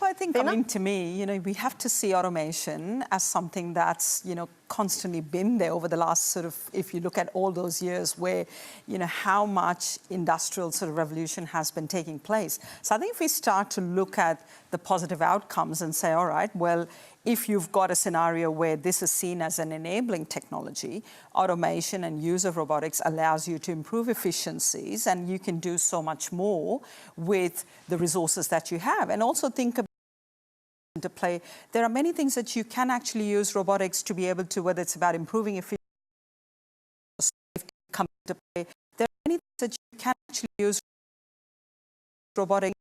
Well, I think, Mina? I mean, to me, we have to see automation as something that's, constantly been there over the last sort of, if you look at all those years where, how much industrial sort of revolution has been taking place. So I think if we start to look at the positive outcomes and say, all right, well, if you've got a scenario where this is seen as an enabling technology, automation and use of robotics allows you to improve efficiencies, and you can do so much more with the resources that you have. And also think about to play. There are many things that you can actually use robotics to be able to, whether it's about improving efficiency or safety, come to play. There are many things that you can actually use robotics,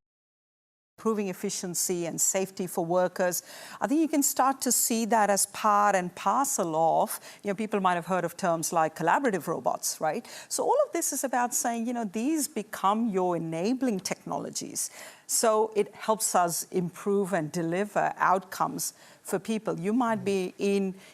improving efficiency and safety for workers. I think you can start to see that as part and parcel of, people might have heard of terms like collaborative robots, right? So all of this is about saying, these become your enabling technologies. So it helps us improve and deliver outcomes for people. You might be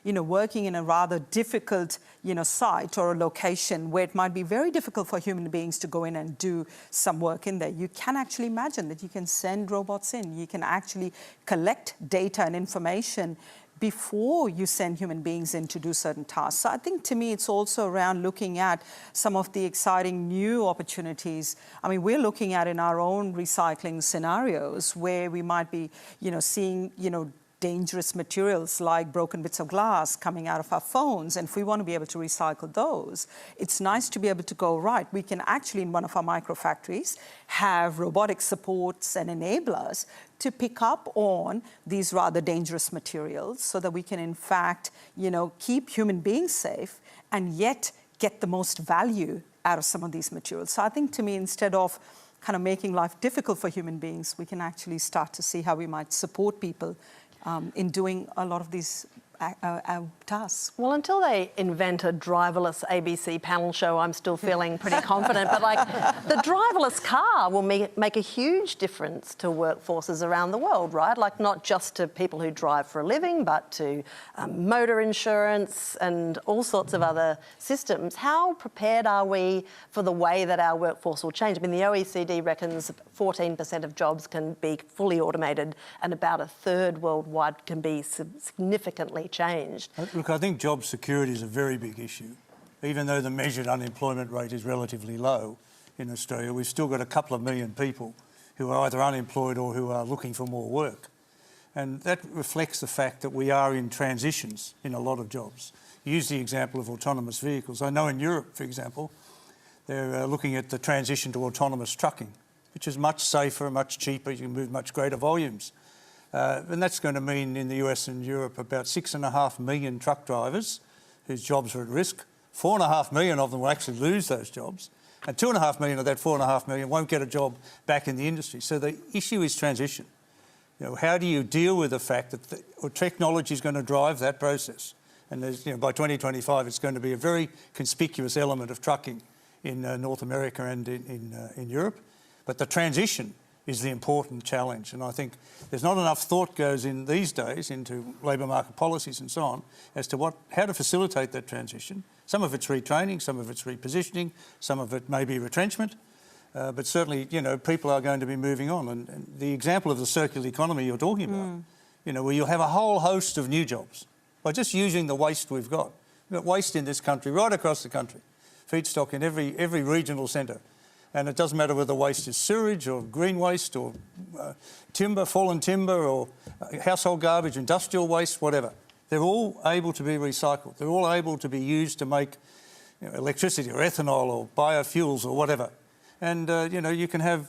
working in a rather difficult, site or a location where it might be very difficult for human beings to go in and do some work in there. You can actually imagine that you can send robots in. You can actually collect data and information before you send human beings in to do certain tasks. So I think, to me, it's also around looking at some of the exciting new opportunities. I mean, we're looking at in our own recycling scenarios where we might be, seeing, dangerous materials like broken bits of glass coming out of our phones. And if we want to be able to recycle those, it's nice to be able to go, right, we can actually, in one of our microfactories, have robotic supports and enablers to pick up on these rather dangerous materials so that we can, in fact, keep human beings safe and yet get the most value out of some of these materials. So I think, to me, instead of kind of making life difficult for human beings, we can actually start to see how we might support people in doing a lot of these tasks. Well, until they invent a driverless ABC panel show, I'm still feeling pretty confident. But the driverless car will make a huge difference to workforces around the world, right? Like, not just to people who drive for a living, but to motor insurance and all sorts of other systems. How prepared are we for the way that our workforce will change? I mean, the OECD reckons 14% of jobs can be fully automated, and about a third worldwide can be significantly changed. Look, I think job security is a very big issue. Even though the measured unemployment rate is relatively low in Australia, we've still got a couple of million people who are either unemployed or who are looking for more work. And that reflects the fact that we are in transitions in a lot of jobs. Use the example of autonomous vehicles. I know in Europe, for example, they're looking at the transition to autonomous trucking, which is much safer, much cheaper, you can move much greater volumes. And that's going to mean in the US and Europe about 6.5 million truck drivers whose jobs are at risk. 4.5 million of them will actually lose those jobs. And 2.5 million of that 4.5 million won't get a job back in the industry. So the issue is transition. How do you deal with the fact that technology is going to drive that process? And by 2025, it's going to be a very conspicuous element of trucking in North America and in Europe. But the transition is the important challenge. And I think there's not enough thought goes in these days into labour market policies and so on as to how to facilitate that transition. Some of it's retraining, some of it's repositioning, some of it may be retrenchment. But certainly, people are going to be moving on. And the example of the circular economy you're talking about, where you'll have a whole host of new jobs by just using the waste we've got. We've got waste in this country, right across the country. Feedstock in every regional centre. And it doesn't matter whether the waste is sewage or green waste or timber, fallen timber, or household garbage, industrial waste, whatever. They're all able to be recycled. They're all able to be used to make electricity or ethanol or biofuels or whatever. And, you can have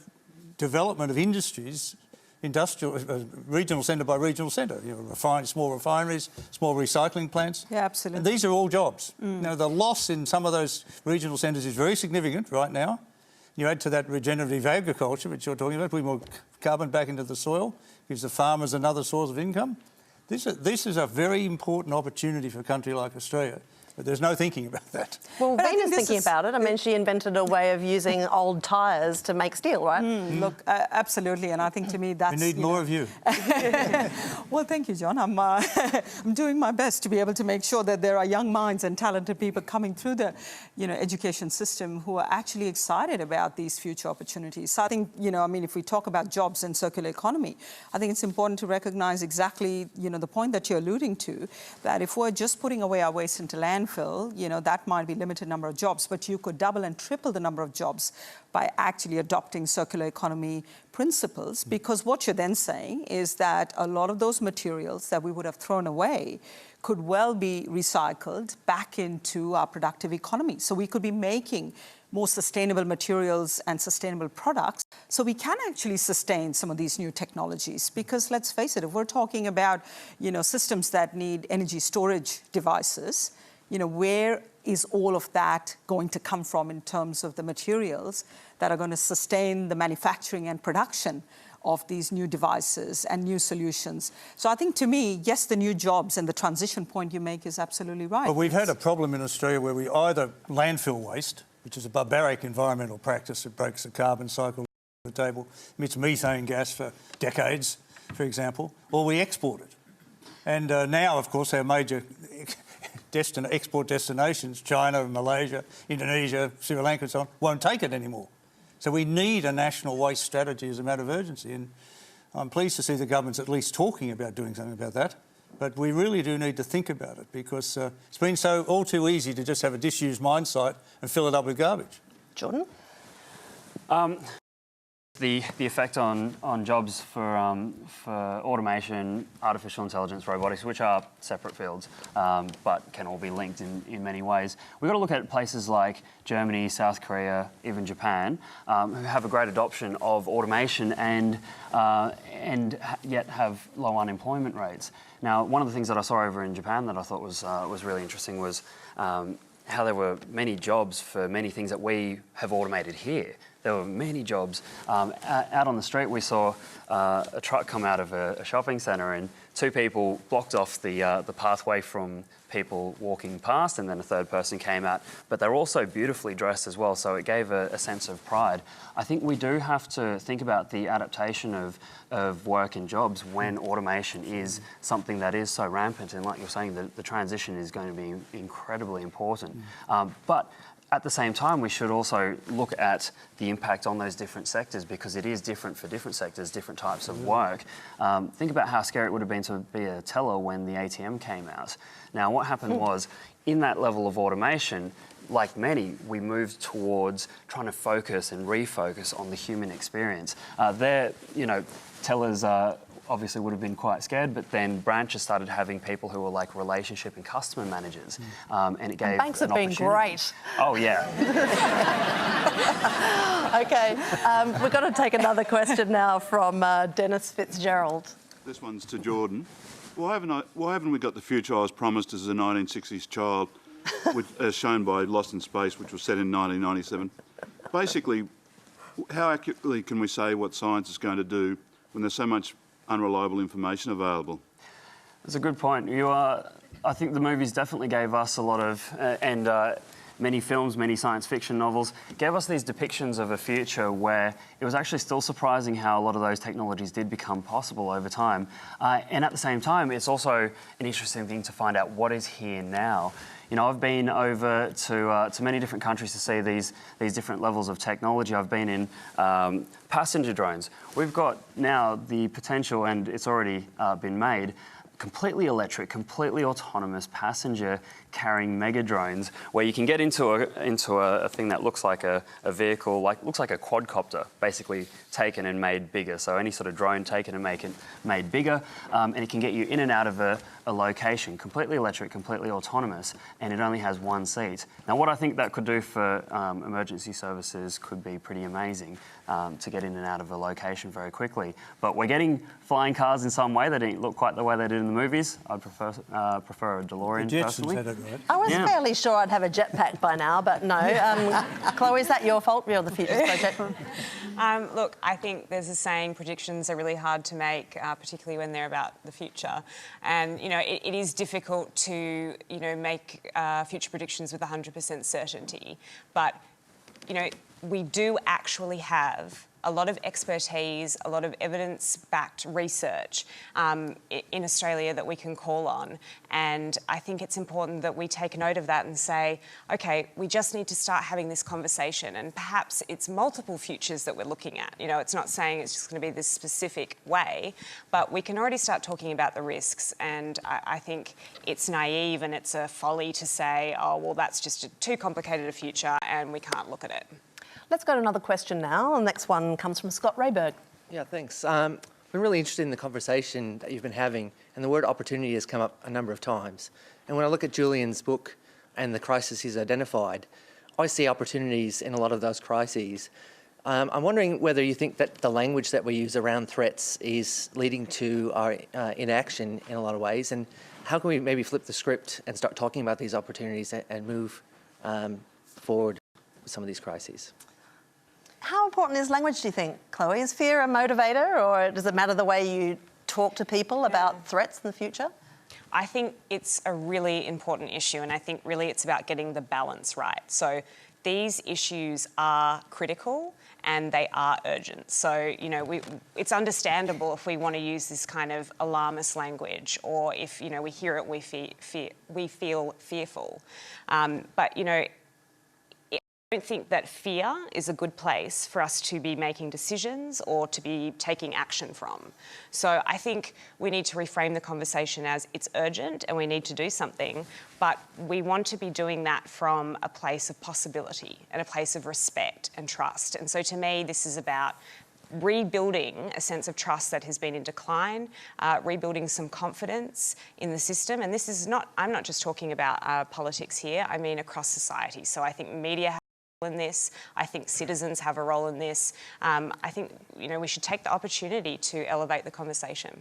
development of industries, regional centre by regional centre, small refineries, small recycling plants. Yeah, absolutely. And these are all jobs. Now, the loss in some of those regional centres is very significant right now. You add to that regenerative agriculture, which you're talking about, putting more carbon back into the soil, gives the farmers another source of income. This is a very important opportunity for a country like Australia But there's no thinking about that. Well, But I think Mina's this thinking is- about it. I mean, she invented a way of using old tyres to make steel, right? Look, absolutely, and I think to me that's... We need more of you. Well, thank you, John. I'm, I'm doing my best to be able to make sure that there are young minds and talented people coming through the, education system who are actually excited about these future opportunities. So I think, I mean, if we talk about jobs and circular economy, I think it's important to recognise exactly, the point that you're alluding to, that if we're just putting away our waste into landfill, that might be limited number of jobs, but you could double and triple the number of jobs by actually adopting circular economy principles, because what you're then saying is that a lot of those materials that we would have thrown away could well be recycled back into our productive economy. So we could be making more sustainable materials and sustainable products, so we can actually sustain some of these new technologies. Because let's face it, if we're talking about, systems that need energy storage devices, where is all of that going to come from in terms of the materials that are going to sustain the manufacturing and production of these new devices and new solutions? So I think, to me, yes, the new jobs and the transition point you make is absolutely right. But we've had a problem in Australia where we either landfill waste, which is a barbaric environmental practice that breaks the carbon cycle at the table, emits methane gas for decades, for example, or we export it. And now, of course, our major export destinations, China, Malaysia, Indonesia, Sri Lanka and so on, won't take it anymore. So we need a national waste strategy as a matter of urgency, and I'm pleased to see the government's at least talking about doing something about that. But we really do need to think about it, because it's been so all too easy to just have a disused mine site and fill it up with garbage. Jordan? The effect on jobs for automation, artificial intelligence, robotics, which are separate fields, but can all be linked in many ways. We've got to look at places like Germany, South Korea, even Japan, who have a great adoption of automation and yet have low unemployment rates. Now, one of the things that I saw over in Japan that I thought was really interesting was how there were many jobs for many things that we have automated here. There were many jobs. Out on the street, we saw a truck come out of a shopping centre, and two people blocked off the pathway from people walking past, and then a third person came out. But they're also beautifully dressed as well, so it gave a sense of pride. I think we do have to think about the adaptation of work and jobs when automation is something that is so rampant, and like you're saying, the transition is going to be incredibly important. But at the same time, we should also look at the impact on those different sectors, because it is different for different sectors, different types of work. Think about how scary it would have been to be a teller when the ATM came out. Now, what happened was, in that level of automation, like many, we moved towards trying to focus and refocus on the human experience. Tellers obviously would have been quite scared, but then branches started having people who were like relationship and customer managers, and it gave Banks have been great. Oh yeah. Okay, we've got to take another question now from Dennis Fitzgerald. This one's to Jordan. Why haven't we got the future I was promised as a 1960s child, which, as shown by Lost in Space, which was set in 1997? Basically, how accurately can we say what science is going to do when there's so much unreliable information available? That's a good point. I think the movies definitely gave us a lot of, many films, many science fiction novels, gave us these depictions of a future where it was actually still surprising how a lot of those technologies did become possible over time. And at the same time, it's also an interesting thing to find out what is here now. I've been over to many different countries to see these different levels of technology. I've been in passenger drones. We've got now the potential, and it's already been made, completely electric, completely autonomous passenger carrying mega drones, where you can get into a thing that looks like a vehicle, looks like a quadcopter, basically taken and made bigger. So any sort of drone taken and made bigger, and it can get you in and out of a location, completely electric, completely autonomous, and it only has one seat. Now, what I think that could do for emergency services could be pretty amazing. to get in and out of a location very quickly. But we're getting flying cars in some way. They don't look quite the way they did in the movies. I'd prefer a DeLorean The Jetsons personally. had it right. I was fairly sure I'd have a jetpack by now, but no. Chloe, is that your fault? You're the Futures Project. Look, I think there's a saying, predictions are really hard to make, particularly when they're about the future. And, it is difficult to, make future predictions with 100% certainty. But, we do actually have a lot of expertise, a lot of evidence-backed research in Australia that we can call on. And I think it's important that we take note of that and say, OK, we just need to start having this conversation. And perhaps it's multiple futures that we're looking at. It's not saying it's just going to be this specific way, but we can already start talking about the risks. And I think it's naive and it's a folly to say, oh, well, that's just too complicated a future and we can't look at it. Let's go to another question now. The next one comes from Scott Rehberg. Yeah, thanks. Been really interested in the conversation that you've been having, and the word opportunity has come up a number of times. And when I look at Julian's book and the crisis he's identified, I see opportunities in a lot of those crises. I'm wondering whether you think that the language that we use around threats is leading to our inaction in a lot of ways, and how can we maybe flip the script and start talking about these opportunities and move forward with some of these crises? How important is language, do you think, Chloe? Is fear a motivator, or does it matter the way you talk to people about threats in the future? I think it's a really important issue, and I think really it's about getting the balance right. So these issues are critical and they are urgent. So, it's understandable if we want to use this kind of alarmist language, or if, we hear it, we feel fearful. But, I don't think that fear is a good place for us to be making decisions or to be taking action from. So I think we need to reframe the conversation as it's urgent and we need to do something, but we want to be doing that from a place of possibility and a place of respect and trust. And so to me, this is about rebuilding a sense of trust that has been in decline, rebuilding some confidence in the system. And this is not, I'm not just talking about politics here, I mean across society. So I think media in this. I think citizens have a role in this. I think, we should take the opportunity to elevate the conversation.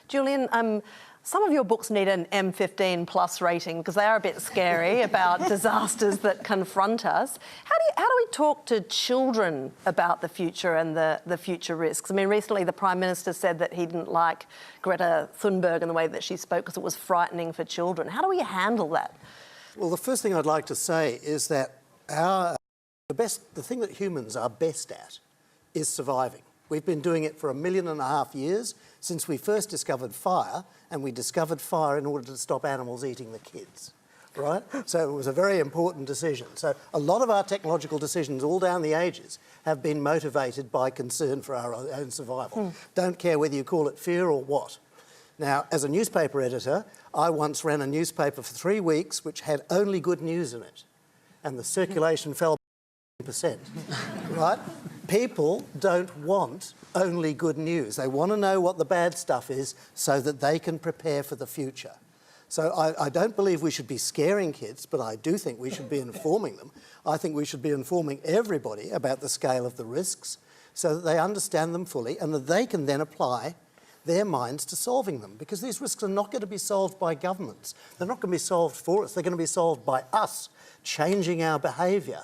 Julian, some of your books need an M15 plus rating because they are a bit scary about disasters that confront us. How do we talk to children about the future and the future risks? I mean, recently the Prime Minister said that he didn't like Greta Thunberg and the way that she spoke because it was frightening for children. How do we handle that? Well, the first thing I'd like to say is that the thing that humans are best at is surviving. We've been doing it for 1.5 million years since we first discovered fire, and we discovered fire in order to stop animals eating the kids, right? So it was a very important decision. So a lot of our technological decisions all down the ages have been motivated by concern for our own survival. Don't care whether you call it fear or what. Now, as a newspaper editor, I once ran a newspaper for 3 weeks which had only good news in it, and the circulation fell by 10%, right? People don't want only good news. They want to know what the bad stuff is so that they can prepare for the future. So I don't believe we should be scaring kids, but I do think we should be informing them. I think we should be informing everybody about the scale of the risks so that they understand them fully and that they can then apply their minds to solving them, because these risks are not going to be solved by governments. They're not going to be solved for us. They're going to be solved by us changing our behaviour,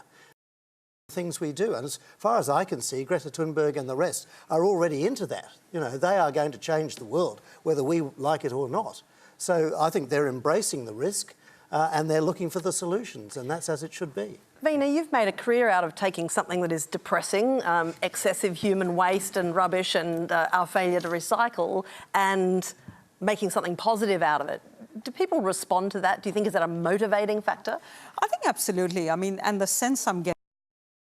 things we do. And as far as I can see, Greta Thunberg and the rest are already into that. They are going to change the world, whether we like it or not. So I think they're embracing the risk and they're looking for the solutions, and that's as it should be. Mina, you've made a career out of taking something that is depressing, excessive human waste and rubbish and our failure to recycle, and making something positive out of it. Do people respond to that? Do you think is that a motivating factor? I think absolutely. I mean, and the sense I'm getting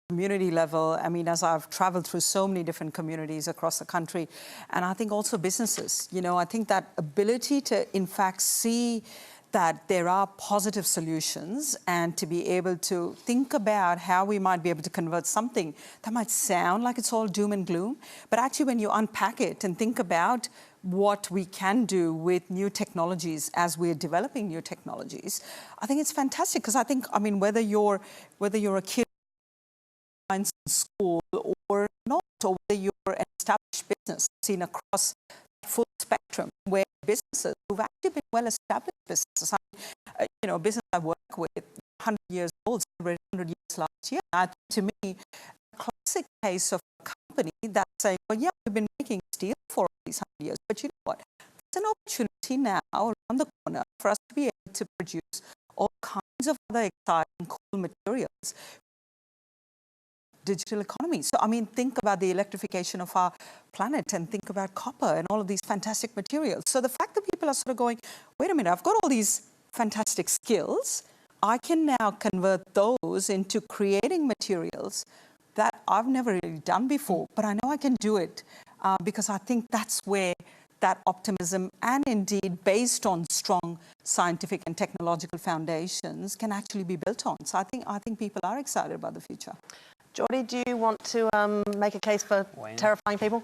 community level, I mean, as I've traveled through so many different communities across the country, and I think also businesses, I think that ability to, in fact, see that there are positive solutions and to be able to think about how we might be able to convert something that might sound like it's all doom and gloom, but actually when you unpack it and think about what we can do with new technologies as we're developing new technologies, I think it's fantastic, because I think, whether you're a kid in school or not, or whether you're an established business seen across that full spectrum, where businesses who've actually been well-established businesses, a business I work with, 100 years old, celebrated 100 years last year. And to me, a classic case of a company that's saying, well, yeah, we've been making steel for all these 100 years, but you know what? There's an opportunity now around the corner for us to be able to produce all kinds of other exciting, cool materials. Digital economy. So, I mean, think about the electrification of our planet and think about copper and all of these fantastic materials. So the fact that people are sort of going, wait a minute, I've got all these fantastic skills, I can now convert those into creating materials that I've never really done before, but I know I can do it because I think that's where that optimism, and indeed based on strong scientific and technological foundations, can actually be built on. So I think people are excited about the future. Geordie, do you want to make a case for terrifying people?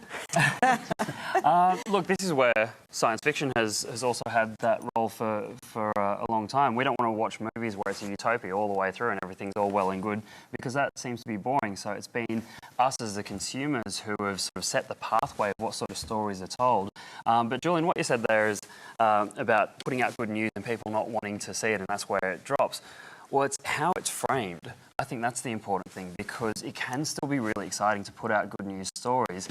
Look, this is where science fiction has also had that role for a long time. We don't want to watch movies where it's a utopia all the way through and everything's all well and good, because that seems to be boring. So it's been us as the consumers who have sort of set the pathway of what sort of stories are told. But Julian, what you said there is about putting out good news and people not wanting to see it, and that's where it drops. Well, it's how it's framed. I think that's the important thing, because it can still be really exciting to put out good news stories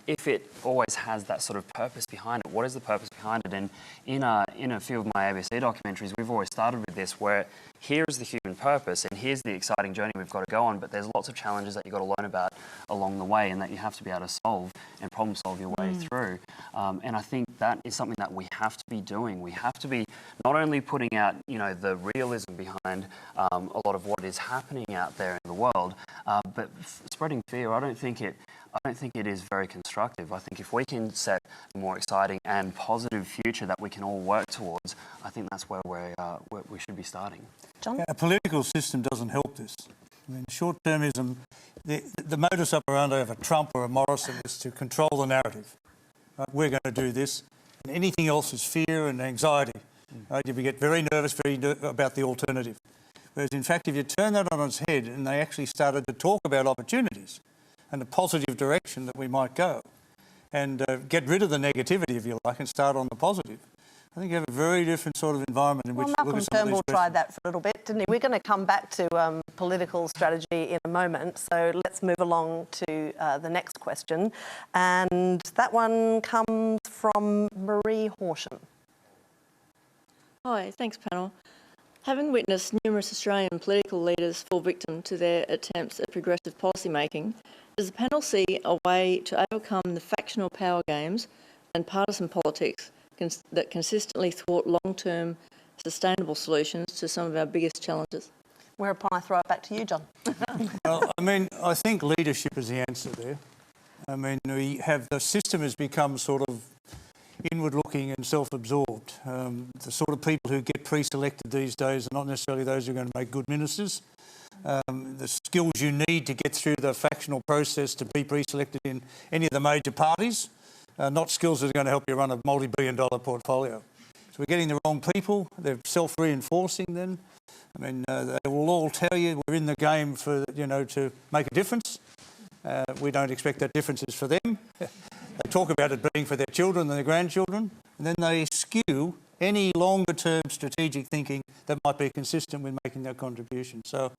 if it always has that sort of purpose behind it. What is the purpose behind it? And in a few of my ABC documentaries, we've always started with this, where here is the human purpose and here's the exciting journey we've got to go on, but there's lots of challenges that you've got to learn about along the way and that you have to be able to solve and problem solve your way through. And I think that is something that we have to be doing. We have to be not only putting out, the realism behind a lot of what is happening out there in the world, but spreading fear. I don't think it is very constructive. I think if we can set a more exciting and positive future that we can all work towards, I think that's where we should be starting. John? A political system doesn't help this. I mean, short-termism, the modus operandi of a Trump or a Morrison is to control the narrative. Right? We're going to do this, and anything else is fear and anxiety. Right? You get very nervous about the alternative. Whereas, in fact, if you turn that on its head and they actually started to talk about opportunities and the positive direction that we might go, and get rid of the negativity, if you like, and start on the positive, I think you have a very different sort of environment in which to look at some of these Turnbull questions. tried that for a little bit, didn't he? We're going to come back to political strategy in a moment, so let's move along to the next question. And that one comes from Marie Horsham. Hi, thanks panel. Having witnessed numerous Australian political leaders fall victim to their attempts at progressive policy making, does the panel see a way to overcome the factional power games and partisan politics that consistently thwart long-term sustainable solutions to some of our biggest challenges? Whereupon I throw it back to you, John. Well, I mean, I think leadership is the answer there. I mean, the system has become sort of inward-looking and self-absorbed. The sort of people who get pre-selected these days are not necessarily those who are going to make good ministers. The skills you need to get through the factional process to be pre-selected in any of the major parties are not skills that are going to help you run a multi-billion-dollar portfolio. So we're getting the wrong people. They're self-reinforcing then. I mean, they will all tell you we're in the game for, to make a difference. We don't expect that difference is for them. They talk about it being for their children and their grandchildren, and then they skew any longer-term strategic thinking that might be consistent with making that contribution. So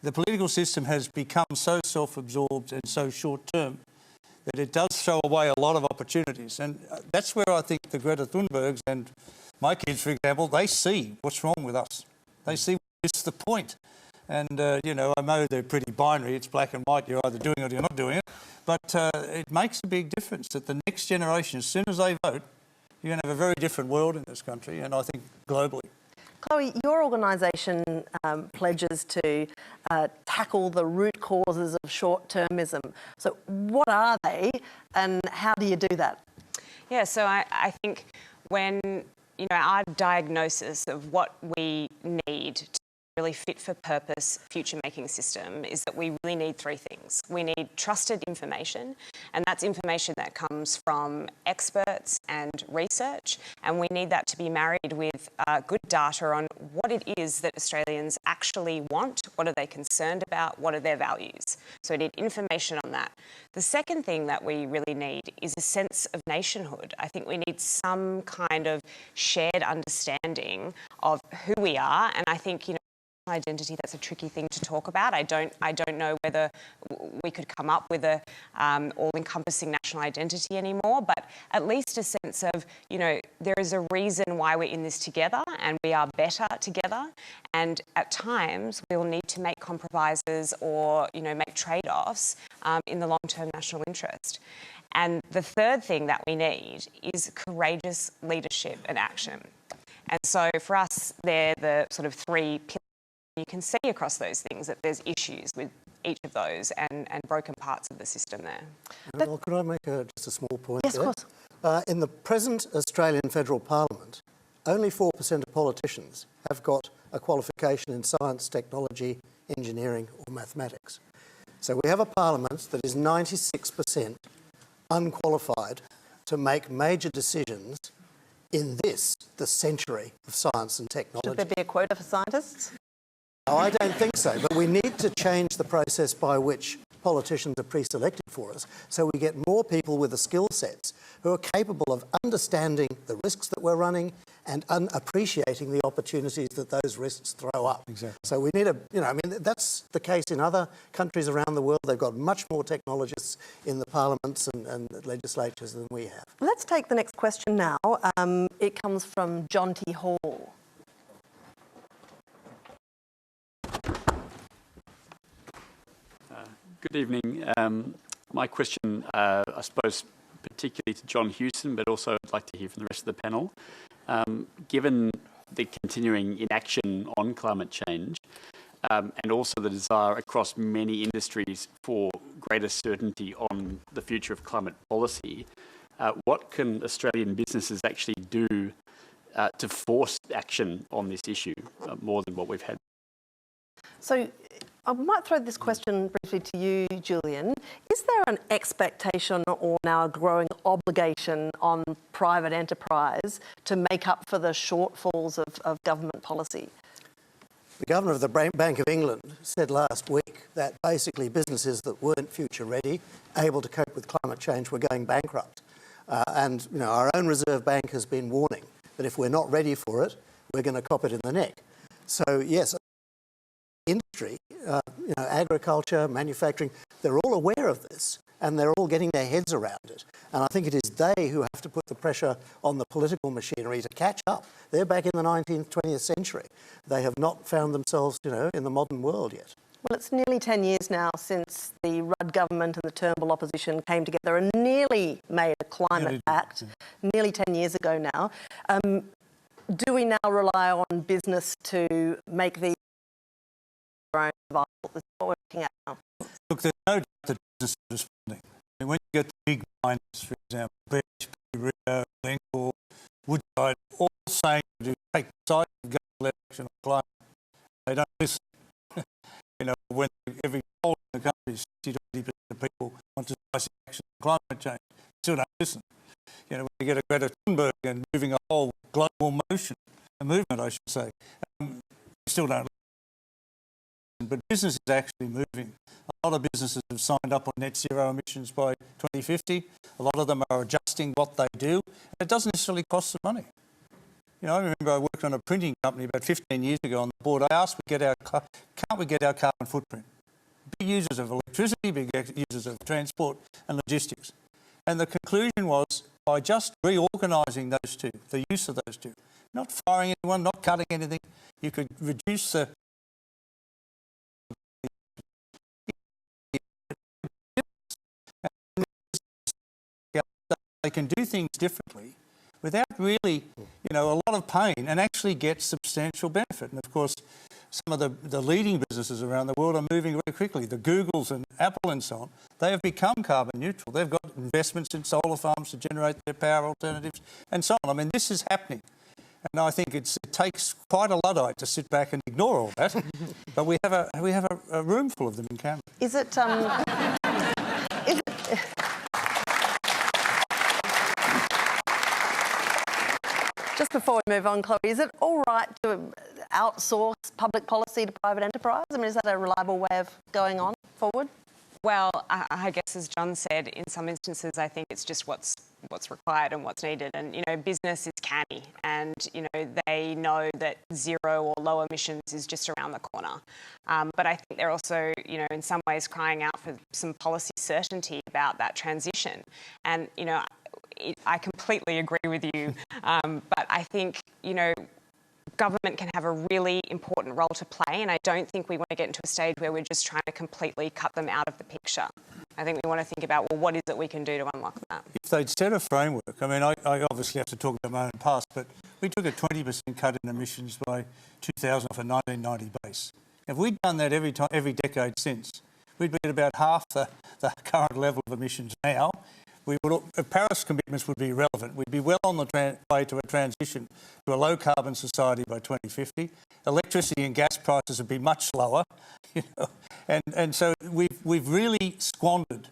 the political system has become so self-absorbed and so short-term that it does throw away a lot of opportunities. And that's where I think the Greta Thunbergs and my kids, for example, they see what's wrong with us. They see it's the point. And, I know they're pretty binary. It's black and white. You're either doing it or you're not doing it. But it makes a big difference that the next generation, as soon as they vote, you're going to have a very different world in this country, and I think globally. Chloe, your organisation pledges to tackle the root causes of short-termism. So what are they and how do you do that? Yeah, so I think when, our diagnosis of what we need to really fit-for-purpose future-making system is that we really need three things. We need trusted information, and that's information that comes from experts and research, and we need that to be married with good data on what it is that Australians actually want, what are they concerned about, what are their values. So we need information on that. The second thing that we really need is a sense of nationhood. I think we need some kind of shared understanding of who we are, and I think, you know, identity, that's a tricky thing to talk about. I don't know whether we could come up with a all-encompassing national identity anymore, but at least a sense of, you know, there is a reason why we're in this together and we are better together, and at times we'll need to make compromises or, you know, make trade-offs in the long-term national interest. And the third thing that we need is courageous leadership and action. And so for us, they're the sort of three pillars. You can see across those things that there's issues with each of those and broken parts of the system there. Well, could I make just a small point Yes, there? of course. In the present Australian Federal Parliament, only 4% of politicians have got a qualification in science, technology, engineering or mathematics. So we have a parliament that is 96% unqualified to make major decisions in this, the century of science and technology. Should there be a quota for scientists? No, I don't think so, but we need to change the process by which politicians are pre-selected for us, so we get more people with the skill sets who are capable of understanding the risks that we're running and appreciating the opportunities that those risks throw up. Exactly. So we need that's the case in other countries around the world. They've got much more technologists in the parliaments and legislatures than we have. Let's take the next question now. It comes from John T. Hall. Good evening. My question, I suppose, particularly to John Hewson, but also I'd like to hear from the rest of the panel. Given the continuing inaction on climate change and also the desire across many industries for greater certainty on the future of climate policy, what can Australian businesses actually do to force action on this issue more than what we've had? So I might throw this question briefly to you, Julian. Is there an expectation or now a growing obligation on private enterprise to make up for the shortfalls of government policy? The Governor of the Bank of England said last week that basically businesses that weren't future ready, able to cope with climate change, were going bankrupt. And you know, our own Reserve Bank has been warning that if we're not ready for it, we're going to cop it in the neck. So yes, industry, agriculture, manufacturing, they're all aware of this and they're all getting their heads around it. And I think it is they who have to put the pressure on the political machinery to catch up. They're back in the 19th, 20th century. They have not found themselves, in the modern world yet. Well, it's nearly 10 years now since the Rudd government and the Turnbull opposition came together and nearly made a climate pact, nearly 10 years ago now. Do we now rely on business to make these own viable? This is what we're looking at now. Look, there's no doubt that business is responding. I mean, when you get the big miners, for example, BHP, Rio, Glencore, Woodside, all saying to take the side of government action on climate, they don't listen. When every poll in the country, 60 to 80% of people want to decisive action on climate change, still don't listen. When you get a Greta Thunberg and moving a whole global movement, I should say, still don't listen. But business is actually moving. A lot of businesses have signed up on net zero emissions by 2050. A lot of them are adjusting what they do. And it doesn't necessarily cost them money. I remember I worked on a printing company about 15 years ago on the board. I asked, can't we get our carbon footprint? Big users of electricity, big users of transport and logistics. And the conclusion was, by just reorganising those two, the use of those two, not firing anyone, not cutting anything, you could reduce the... They can do things differently without really, a lot of pain and actually get substantial benefit. And of course, some of the leading businesses around the world are moving very quickly. The Googles and Apple and so on, they have become carbon neutral. They've got investments in solar farms to generate their power alternatives and so on. I mean, this is happening. And I think it takes quite a Luddite to sit back and ignore all that. But we have a room full of them in Canberra. Is it... Just before we move on, Chloe, is it all right to outsource public policy to private enterprise? I mean, is that a reliable way of going on forward? Well, I guess as John said, in some instances, I think it's just what's required and what's needed. And, you know, business is canny and, you know, they know that zero or low emissions is just around the corner. But I think they're also, you know, in some ways crying out for some policy certainty about that transition. And, you know, I completely agree with you. But I think, you know, government can have a really important role to play, and I don't think we want to get into a stage where we're just trying to completely cut them out of the picture. I think we want to think about, well, what is it we can do to unlock that? If they'd set a framework, I mean, I obviously have to talk about my own past, but we took a 20% cut in emissions by 2000 off a 1990 base. If we'd done that every decade since, we'd be at about half the current level of emissions now. Paris commitments would be irrelevant. We'd be well on the way to a transition to a low-carbon society by 2050. Electricity and gas prices would be much lower, you know, and so we've really squandered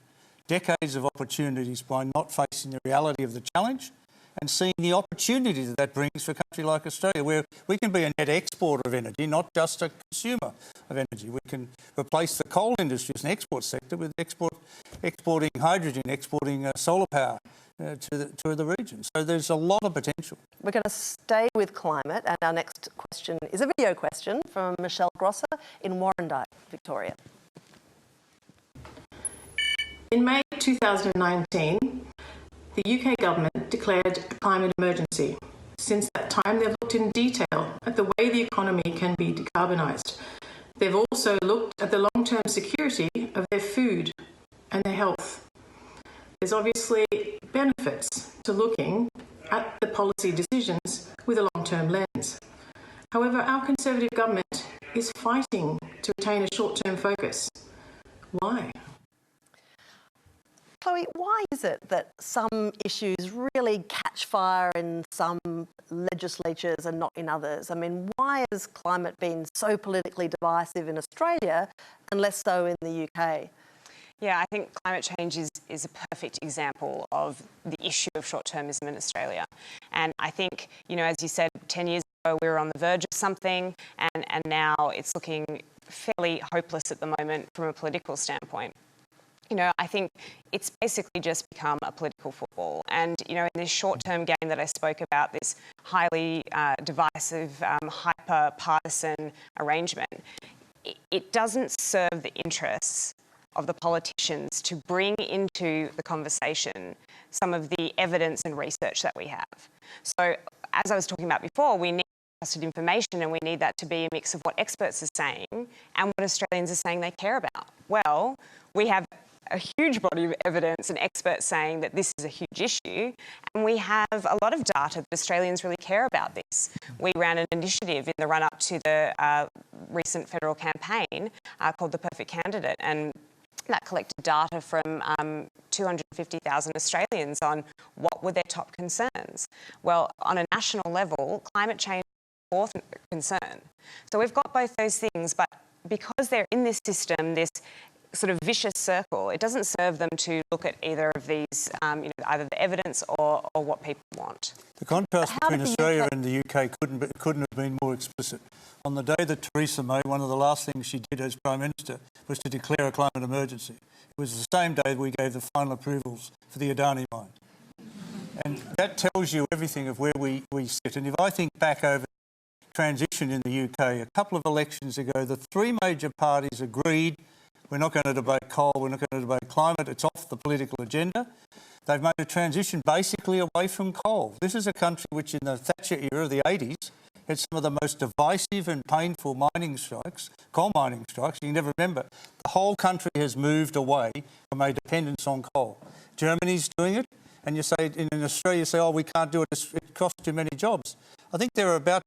decades of opportunities by not facing the reality of the challenge and seeing the opportunity that brings for a country like Australia, where we can be a net exporter of energy, not just a consumer of energy. We can replace the coal industry as an export sector with exporting hydrogen, exporting solar power to the region. So there's a lot of potential. We're going to stay with climate, and our next question is a video question from Michelle Grosser in Warrandyte, Victoria. In May 2019, the UK government declared a climate emergency. Since that time, they've looked in detail at the way the economy can be decarbonised. They've also looked at the long-term security of their food and their health. There's obviously benefits to looking at the policy decisions with a long-term lens. However, our Conservative government is fighting to retain a short-term focus. Why? Chloe, why is it that some issues really catch fire in some legislatures and not in others? I mean, why has climate been so politically divisive in Australia and less so in the UK? Yeah, I think climate change is a perfect example of the issue of short-termism in Australia. And I think, you know, as you said, 10 years ago we were on the verge of something, and now it's looking fairly hopeless at the moment from a political standpoint. You know, I think it's basically just become a political football. And, you know, in this short-term game that I spoke about, this highly divisive, hyper-partisan arrangement, it doesn't serve the interests of the politicians to bring into the conversation some of the evidence and research that we have. So, as I was talking about before, we need trusted information, and we need that to be a mix of what experts are saying and what Australians are saying they care about. Well, we have a huge body of evidence and experts saying that this is a huge issue, and we have a lot of data that Australians really care about this. We ran an initiative in the run-up to the recent federal campaign called The Perfect Candidate, and that collected data from 250,000 Australians on what were their top concerns. Well, on a national level, climate change is the fourth concern. So we've got both those things, but because they're in this system, this sort of vicious circle, it doesn't serve them to look at either of these, you know, either the evidence or what people want. The contrast between Australia and the UK couldn't have been more explicit. On the day that Theresa May, one of the last things she did as Prime Minister was to declare a climate emergency. It was the same day that we gave the final approvals for the Adani mine. And that tells you everything of where we sit. And if I think back over transition in the UK, a couple of elections ago, the three major parties agreed we're not going to debate coal, we're not going to debate climate, it's off the political agenda. They've made a transition basically away from coal. This is a country which in the Thatcher era of the 80s had some of the most divisive and painful mining strikes, coal mining strikes. You can never remember. The whole country has moved away from a dependence on coal. Germany's doing it, and you say in Australia, you say, oh, we can't do it, it costs too many jobs. I think there are about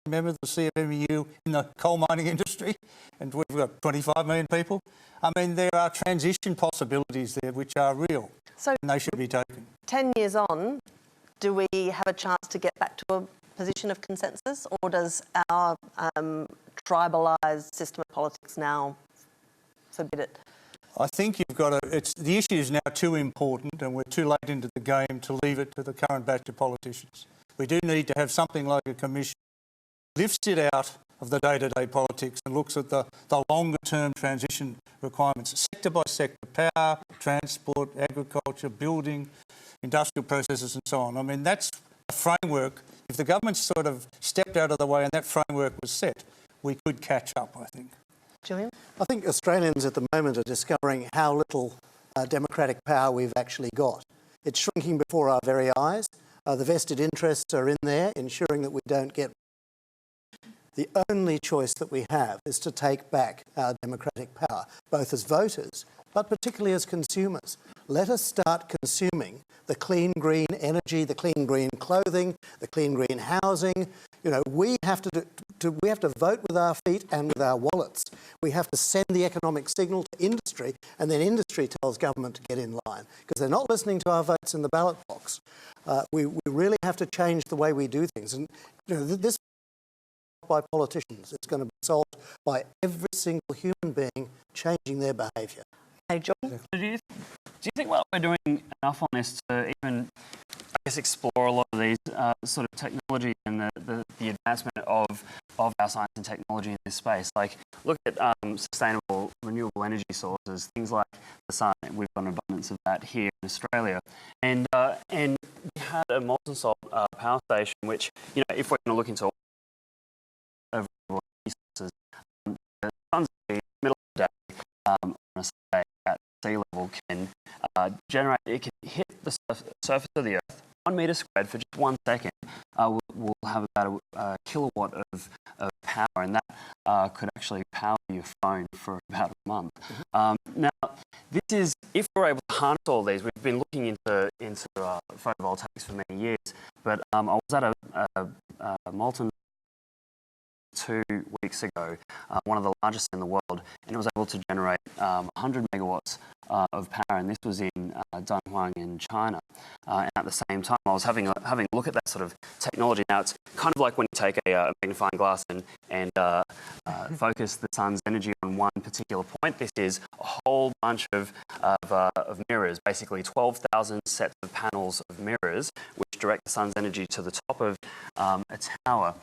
members of the CFMEU in the coal mining industry, and we've got 25 million people. I mean, there are transition possibilities there which are real, so and they should be taken. 10 years on, do we have a chance to get back to a position of consensus, or does our tribalised system of politics now forbid it? I think you've got to, the issue is now too important and we're too late into the game to leave it to the current batch of politicians. We do need to have something like a commission that lifts it out of the day-to-day politics and looks at the longer-term transition requirements, sector by sector, power, transport, agriculture, building, industrial processes and so on. I mean, that's a framework. If the government sort of stepped out of the way and that framework was set, we could catch up, I think. Julian? I think Australians at the moment are discovering how little democratic power we've actually got. It's shrinking before our very eyes. The vested interests are in there, ensuring that we don't get... The only choice that we have is to take back our democratic power, both as voters, but particularly as consumers. Let us start consuming the clean green energy, the clean green clothing, the clean green housing. You know, we have to vote with our feet and with our wallets. We have to send the economic signal to industry, and then industry tells government to get in line, because they're not listening to our votes in the ballot box. We really have to change the way we do things. And you know, this by politicians. It's going to be solved by every single human being changing their behaviour. Hey, John? Do you think what we're doing enough on this to even, I guess, explore a lot of these sort of technology and the advancement of our science and technology in this space? Like, look at sustainable renewable energy sources, things like the sun. We've got an abundance of that here in Australia. And we had a molten salt power station, which, you know, if we're going to look into renewable energy sources, the sun's in the middle of the day on a Saturday at sea level can generate, it can hit the surface of the Earth, 1 metre squared for just 1 second. We'll have about a kilowatt of power, and that could actually power your phone for about a month. Now, this is, if we're able to harness all these, we've been looking into photovoltaics for many years, but I was at a molten 2 weeks ago, one of the largest in the world, and it was able to generate 100 megawatts of power, and this was in Dunhuang in China. And at the same time, I was having a look at that sort of technology. Now, it's kind of like when you take a magnifying glass and focus the sun's energy on one particular point. This is a whole bunch of mirrors, basically 12,000 sets of panels of mirrors, which direct the sun's energy to the top of a tower.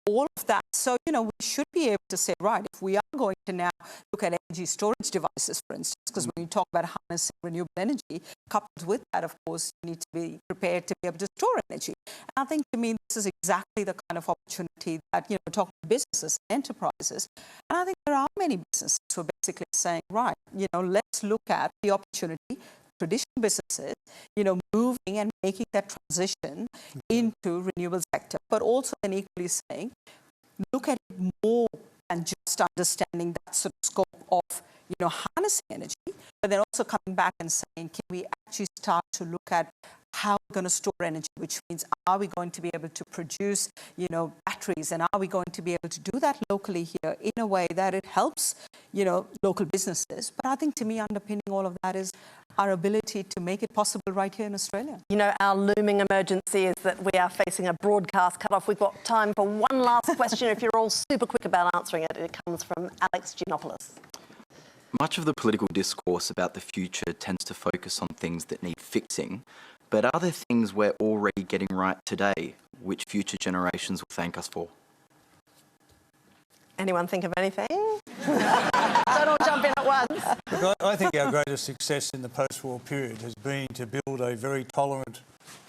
All of that. So, you know, we should be able to say, right, if we are going to now look at energy storage devices, for instance, because when you talk about harnessing renewable energy, coupled with that, of course, you need to be prepared to be able to store energy. And I think, to me, this is exactly the kind of opportunity that, you know, we're talking to businesses, enterprises, and I think there are many businesses who are basically saying, right, you know, let's look at the opportunity, traditional businesses, you know, moving and making that transition into renewable sector, but also then equally saying, look at it more than just understanding that sort of scope of, you know, harnessing energy, but then also coming back and saying, can we actually start to look at how we're going to store energy, which means are we going to be able to produce, you know, batteries, and are we going to be able to do that locally here in a way that it helps, you know, local businesses. But I think, to me, underpinning all of that is our ability to make it possible right here in Australia. You know, our looming emergency is that we are facing a broadcast cut-off. We've got time for one last question. If you're all super quick about answering it, it comes from Alex Giannopoulos. Much of the political discourse about the future tends to focus on things that need fixing, but are there things we're already getting right today which future generations will thank us for? Anyone think of anything? Don't all jump in at once. Look, I think our greatest success in the post-war period has been to build a very tolerant,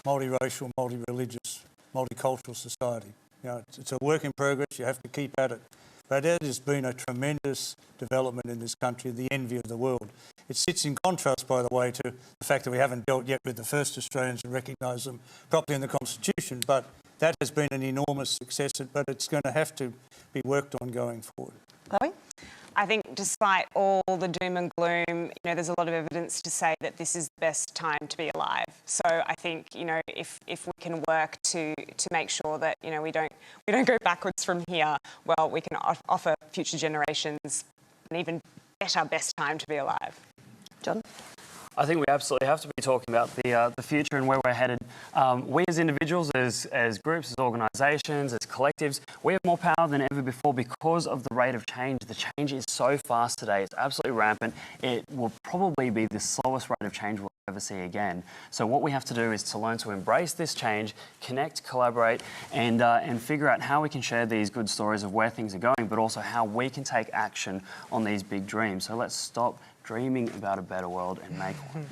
multiracial, multi-religious, multicultural society. You know, it's a work in progress. You have to keep at it. But it has been a tremendous development in this country, the envy of the world. It sits in contrast, by the way, to the fact that we haven't dealt yet with the first Australians and recognised them properly in the Constitution. But that has been an enormous success, but it's going to have to be worked on going forward. Chloe? I think despite all the doom and gloom, you know, there's a lot of evidence to say that this is the best time to be alive. So I think, you know, if we can work to make sure that, you know, we don't go backwards from here, well, we can offer future generations an even better best time to be alive. John? I think we absolutely have to be talking about the future and where we're headed. We as individuals, as groups, as organisations, as collectives, we have more power than ever before because of the rate of change. The change is so fast today. It's absolutely rampant. It will probably be the slowest rate of change we'll ever see again. So what we have to do is to learn to embrace this change, connect, collaborate, and figure out how we can share these good stories of where things are going, but also how we can take action on these big dreams. So let's stop dreaming about a better world and make one.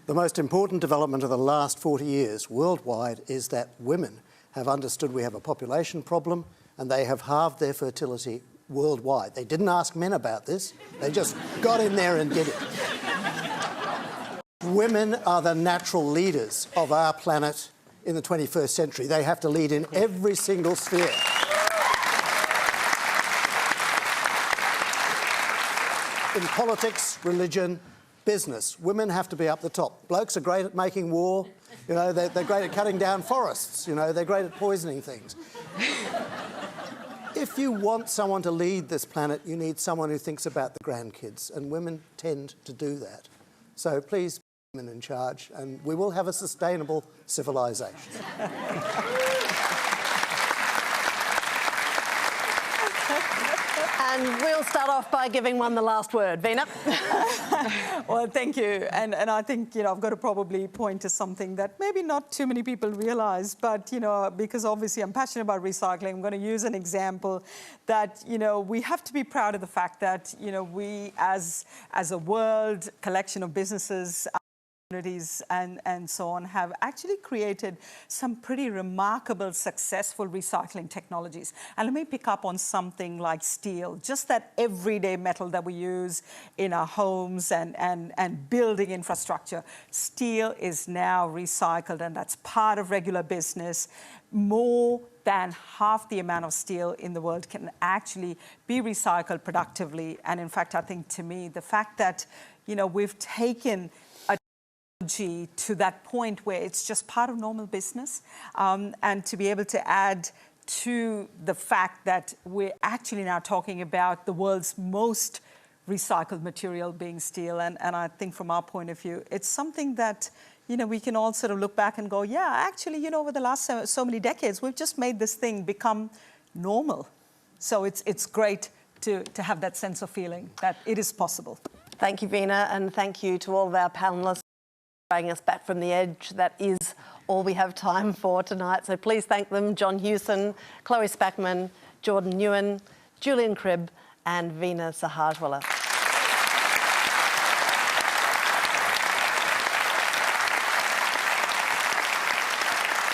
The most important development of the last 40 years worldwide is that women have understood we have a population problem and they have halved their fertility worldwide. They didn't ask men about this. They just got in there and did it. Women are the natural leaders of our planet in the 21st century. They have to lead in every single sphere. In politics, religion, business, women have to be up the top. Blokes are great at making war. You know, they're great at cutting down forests. You know, they're great at poisoning things. If you want someone to lead this planet, you need someone who thinks about the grandkids, and women tend to do that. So please, women in charge, and we will have a sustainable civilization. And we'll start off by giving one the last word. Mina? Well, thank you. And I think, you know, I've got to probably point to something that maybe not too many people realise, but, you know, because obviously I'm passionate about recycling, I'm going to use an example that, you know, we have to be proud of the fact that, you know, we as a world collection of businesses, communities and so on have actually created some pretty remarkable, successful recycling technologies. And let me pick up on something like steel, just that everyday metal that we use in our homes and building infrastructure. Steel is now recycled, and that's part of regular business. More than half the amount of steel in the world can actually be recycled productively. And in fact, I think to me, the fact that, you know, we've taken to that point where it's just part of normal business, and to be able to add to the fact that we're actually now talking about the world's most recycled material being steel. And I think from our point of view, it's something that, you know, we can all sort of look back and go, yeah, actually, you know, over the last so many decades, we've just made this thing become normal. So it's great to have that sense of feeling that it is possible. Thank you, Mina, and thank you to all of our panellists dragging us back from the edge. That is all we have time for tonight. So please thank them, John Hewson, Chloe Spackman, Jordan Nguyen, Julian Cribb and Veena Sahajwala.